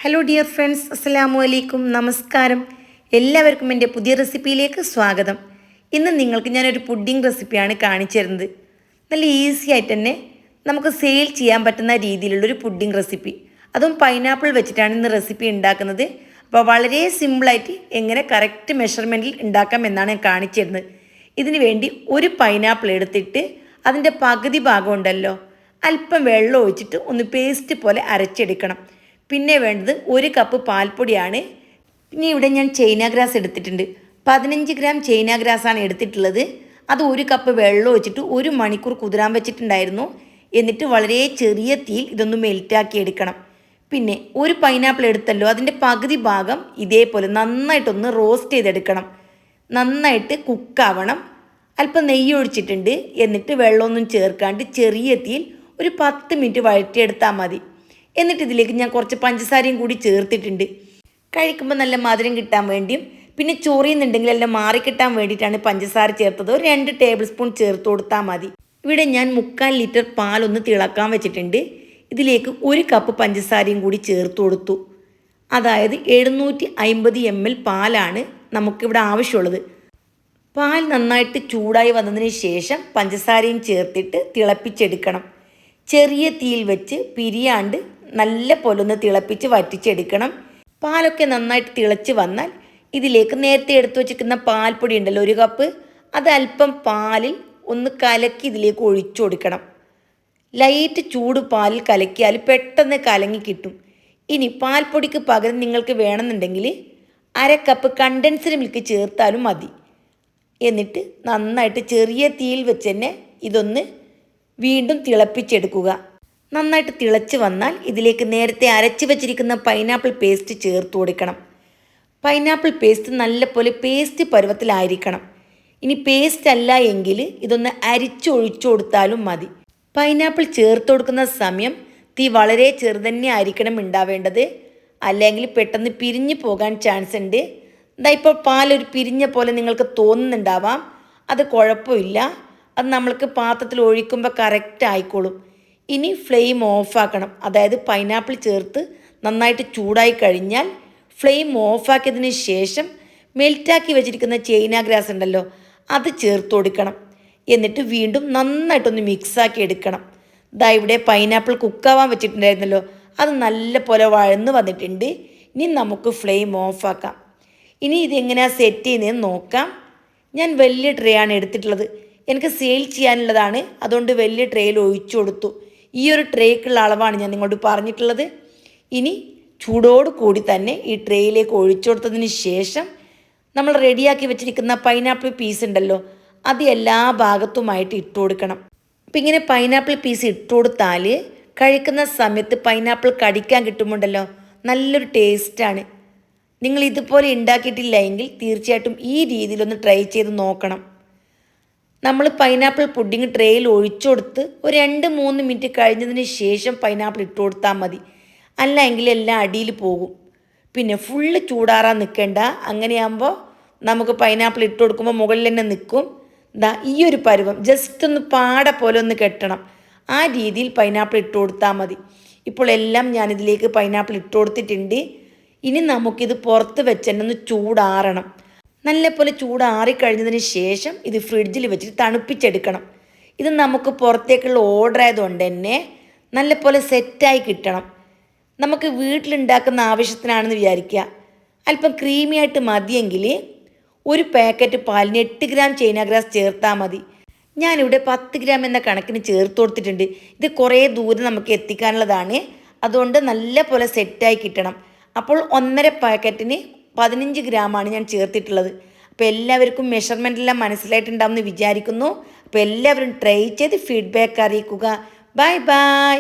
Hello dear friends, അസ്സലാമു അലൈക്കും, നമസ്കാരം. എല്ലാവർക്കും എൻ്റെ പുതിയ റെസിപ്പിയിലേക്ക് സ്വാഗതം. ഇന്ന് നിങ്ങൾക്ക് ഞാനൊരു പുഡിംഗ് റെസിപ്പിയാണ് കാണിച്ചു തരുന്നത്. നല്ല ഈസി ആയിട്ട് തന്നെ നമുക്ക് സെയിൽ ചെയ്യാൻ പറ്റുന്ന രീതിയിലുള്ളൊരു പുഡിംഗ് റെസിപ്പി, അതും പൈനാപ്പിൾ വെച്ചിട്ടാണ് ഇന്ന് റെസിപ്പി ഉണ്ടാക്കുന്നത്. അപ്പോൾ വളരെ സിമ്പിളായിട്ട് എങ്ങനെ കറക്റ്റ് മെഷർമെൻറ്റിൽ ഉണ്ടാക്കാം എന്നാണ് ഞാൻ കാണിച്ചു തരുന്നത്. ഇതിന് വേണ്ടി ഒരു പൈനാപ്പിൾ എടുത്തിട്ട് അതിൻ്റെ പകുതി ഭാഗം ഉണ്ടല്ലോ, അല്പം വെള്ളം ഒഴിച്ചിട്ട് ഒന്ന് പേസ്റ്റ് പോലെ അരച്ചെടുക്കണം. പിന്നെ വേണ്ടത് 1 കപ്പ് പാൽപ്പൊടിയാണ്. പിന്നെ ഇവിടെ ഞാൻ ചൈന ഗ്രാസ് എടുത്തിട്ടുണ്ട്. 15 ഗ്രാം ചൈന ഗ്രാസാണ് എടുത്തിട്ടുള്ളത്. അത് 1 കപ്പ് വെള്ളം ഒഴിച്ചിട്ട് 1 മണിക്കൂർ കുതിരാൻ വെച്ചിട്ടുണ്ടായിരുന്നു. എന്നിട്ട് വളരെ ചെറിയ തീയിൽ ഇതൊന്ന് മെൽറ്റാക്കി എടുക്കണം. പിന്നെ ഒരു പൈനാപ്പിൾ എടുത്തല്ലോ, അതിൻ്റെ പകുതി ഭാഗം ഇതേപോലെ നന്നായിട്ടൊന്ന് റോസ്റ്റ് ചെയ്തെടുക്കണം. നന്നായിട്ട് കുക്കാവണം. അല്പം നെയ്യ് ഒഴിച്ചിട്ടുണ്ട്. എന്നിട്ട് വെള്ളമൊന്നും ചേർക്കാണ്ട് ചെറിയ തീയിൽ ഒരു 10 മിനിറ്റ് വഴറ്റിയെടുത്താൽ മതി. എന്നിട്ട് ഇതിലേക്ക് ഞാൻ കുറച്ച് പഞ്ചസാരയും കൂടി ചേർത്തിട്ടുണ്ട്. കഴിക്കുമ്പോൾ നല്ല മധുരം കിട്ടാൻ വേണ്ടിയും പിന്നെ ചൊറിയുന്നുണ്ടെങ്കിൽ എല്ലാം മാറിക്കിട്ടാൻ വേണ്ടിയിട്ടാണ് പഞ്ചസാര ചേർത്തത്. ഒരു 2 ടേബിൾ സ്പൂൺ ചേർത്ത് കൊടുത്താൽ മതി. ഇവിടെ ഞാൻ 3/4 ലിറ്റർ പാലൊന്ന് തിളക്കാൻ വെച്ചിട്ടുണ്ട്. ഇതിലേക്ക് 1 കപ്പ് പഞ്ചസാരയും കൂടി ചേർത്ത് കൊടുത്തു. അതായത് 750 ml പാലാണ് നമുക്കിവിടെ ആവശ്യമുള്ളത്. പാൽ നന്നായിട്ട് ചൂടായി വന്നതിന് ശേഷം പഞ്ചസാരയും ചേർത്തിട്ട് തിളപ്പിച്ചെടുക്കണം. ചെറിയ തീയിൽ വെച്ച് പിരിയാണ്ട് നല്ല പോലെ ഒന്ന് തിളപ്പിച്ച് വറ്റിച്ചെടുക്കണം. പാലൊക്കെ നന്നായിട്ട് തിളച്ച് വന്നാൽ ഇതിലേക്ക് നേരത്തെ എടുത്തു വച്ചിരിക്കുന്ന പാൽപ്പൊടി ഉണ്ടല്ലോ, 1 കപ്പ്, അത് അല്പം പാലിൽ ഒന്ന് കലക്കി ഇതിലേക്ക് ഒഴിച്ചു കൊടുക്കണം. ലൈറ്റ് ചൂട് പാലിൽ കലക്കിയാൽ പെട്ടെന്ന് കലങ്ങി കിട്ടും. ഇനി പാൽപ്പൊടിക്ക് പകരം നിങ്ങൾക്ക് വേണമെന്നുണ്ടെങ്കിൽ 1/2 കപ്പ് കണ്ടൻസ്ഡ് മിൽക്ക് ചേർത്താലും മതി. എന്നിട്ട് നന്നായിട്ട് ചെറിയ തീയിൽ വെച്ച് തന്നെ ഇതൊന്ന് വീണ്ടും തിളപ്പിച്ചെടുക്കുക. നന്നായിട്ട് തിളച്ച് വന്നാൽ ഇതിലേക്ക് നേരത്തെ അരച്ച് വെച്ചിരിക്കുന്ന പൈനാപ്പിൾ പേസ്റ്റ് ചേർത്ത് കൊടുക്കണം. പൈനാപ്പിൾ പേസ്റ്റ് നല്ലപോലെ പേസ്റ്റ് പരുവത്തിലായിരിക്കണം. ഇനി പേസ്റ്റ് അല്ല എങ്കിൽ ഇതൊന്ന് അരിച്ചൊഴിച്ചു കൊടുത്താലും മതി. പൈനാപ്പിൾ ചേർത്ത് കൊടുക്കുന്ന സമയം തീ വളരെ ചെറുതന്നെ ആയിരിക്കണം ഉണ്ടാവേണ്ടത്, അല്ലെങ്കിൽ പെട്ടെന്ന് പിരിഞ്ഞു പോകാൻ ചാൻസ് ഉണ്ട്. ഇപ്പോൾ പാലൊരു പിരിഞ്ഞ പോലെ നിങ്ങൾക്ക് തോന്നുന്നുണ്ടാവാം. അത് കുഴപ്പമില്ല, അത് നമ്മൾക്ക് പാത്രത്തിൽ ഒഴിക്കുമ്പോൾ കറക്റ്റ് ആയിക്കോളും. ഇനി ഫ്ലെയിം ഓഫാക്കണം. അതായത് പൈനാപ്പിൾ ചേർത്ത് നന്നായിട്ട് ചൂടായി കഴിഞ്ഞാൽ ഫ്ലെയിം ഓഫാക്കിയതിന് ശേഷം മെൽറ്റാക്കി വെച്ചിരിക്കുന്ന ചൈന ഗ്രാസ് ഉണ്ടല്ലോ, അത് ചേർത്ത് കൊടുക്കണം. എന്നിട്ട് വീണ്ടും നന്നായിട്ടൊന്ന് മിക്സാക്കി എടുക്കണം. ഇവിടെ പൈനാപ്പിൾ കുക്കാവാൻ വെച്ചിട്ടുണ്ടായിരുന്നല്ലോ, അത് നല്ല പോലെ വഴന്ന് വന്നിട്ടുണ്ട്. ഇനി നമുക്ക് ഫ്ലെയിം ഓഫാക്കാം. ഇനി ഇതെങ്ങനെയാണ് സെറ്റ് ചെയ്യുന്നതെന്ന് നോക്കാം. ഞാൻ വലിയ ട്രേ ആണ് എടുത്തിട്ടുള്ളത്. എനിക്ക് സെയിൽ ചെയ്യാനുള്ളതാണ്, അതുകൊണ്ട് വലിയ ട്രേയിൽ ഒഴിച്ചു കൊടുത്തു. ഈ ഒരു ട്രേക്കുള്ള അളവാണ് ഞാൻ നിങ്ങളോട് പറഞ്ഞിട്ടുള്ളത്. ഇനി ചൂടോട് കൂടി തന്നെ ഈ ട്രേയിലേക്ക് ഒഴിച്ചു കൊടുത്തതിന് ശേഷം നമ്മൾ റെഡിയാക്കി വെച്ചിരിക്കുന്ന പൈനാപ്പിൾ പീസ് ഉണ്ടല്ലോ, അത് എല്ലാ ഭാഗത്തുമായിട്ട് ഇട്ട് കൊടുക്കണം. അപ്പം ഇങ്ങനെ പൈനാപ്പിൾ പീസ് ഇട്ട് കൊടുത്താൽ കഴിക്കുന്ന സമയത്ത് പൈനാപ്പിൾ കടിക്കാൻ കിട്ടുമുണ്ടല്ലോ, നല്ലൊരു ടേസ്റ്റാണ്. നിങ്ങൾ ഇതുപോലെ ഉണ്ടാക്കിയിട്ടില്ല എങ്കിൽ തീർച്ചയായിട്ടും ഈ രീതിയിലൊന്ന് ട്രൈ ചെയ്ത് നോക്കണം. നമ്മൾ പൈനാപ്പിൾ പുഡിംഗ് ട്രേയിൽ ഒഴിച്ചു കൊടുത്ത് ഒരു 2-3 മിനിറ്റ് കഴിഞ്ഞതിന് ശേഷം പൈനാപ്പിൾ ഇട്ട് കൊടുത്താൽ മതി. അല്ല എങ്കിൽ എല്ലാം അടിയിൽ പോകും. പിന്നെ ഫുള്ള് ചൂടാറാൻ നിൽക്കേണ്ട. അങ്ങനെയാകുമ്പോൾ നമുക്ക് പൈനാപ്പിൾ ഇട്ട് കൊടുക്കുമ്പോൾ മുകളിൽ തന്നെ നിൽക്കും. ഈ ഒരു പരുവം ജസ്റ്റ് ഒന്ന് പാട പോലെ ഒന്ന് കെട്ടണം. ആ രീതിയിൽ പൈനാപ്പിൾ ഇട്ട് കൊടുത്താൽ മതി. ഇപ്പോൾ എല്ലാം ഞാനിതിലേക്ക് പൈനാപ്പിൾ ഇട്ട് കൊടുത്തിട്ടുണ്ട്. ഇനി നമുക്കിത് പുറത്ത് വെച്ച് തന്നെ ഒന്ന് ചൂടാറണം. നല്ലപോലെ ചൂടാറിക്കഴിഞ്ഞതിന് ശേഷം ഇത് ഫ്രിഡ്ജിൽ വെച്ചിട്ട് തണുപ്പിച്ചെടുക്കണം. ഇത് നമുക്ക് പുറത്തേക്കുള്ള ഓർഡർ ആയതുകൊണ്ട് തന്നെ നല്ലപോലെ സെറ്റായി കിട്ടണം. നമുക്ക് വീട്ടിലുണ്ടാക്കുന്ന ആവശ്യത്തിനാണെന്ന് വിചാരിക്കുക. അല്പം ക്രീമി ആയിട്ട് മതിയെങ്കിൽ 1 പാക്കറ്റ് പാലിന് 8 ഗ്രാം ചൈന ഗ്രാസ് ചേർത്താൽ മതി. ഞാനിവിടെ 10 ഗ്രാം എന്ന കണക്കിന് ചേർത്ത് കൊടുത്തിട്ടുണ്ട്. ഇത് കുറേ ദൂരം നമുക്ക് എത്തിക്കാനുള്ളതാണ്, അതുകൊണ്ട് നല്ല പോലെ സെറ്റായി കിട്ടണം. അപ്പോൾ 1.5 പാക്കറ്റിന് 15 ഗ്രാമാണ് ഞാൻ ചേർത്തിട്ടുള്ളത്. അപ്പോൾ എല്ലാവർക്കും മെഷർമെൻറ്റെല്ലാം മനസ്സിലായിട്ടുണ്ടാവുമെന്ന് വിചാരിക്കുന്നു. അപ്പോൾ എല്ലാവരും ട്രൈ ചെയ്ത് ഫീഡ്ബാക്ക് അറിയിക്കുക. Bye bye.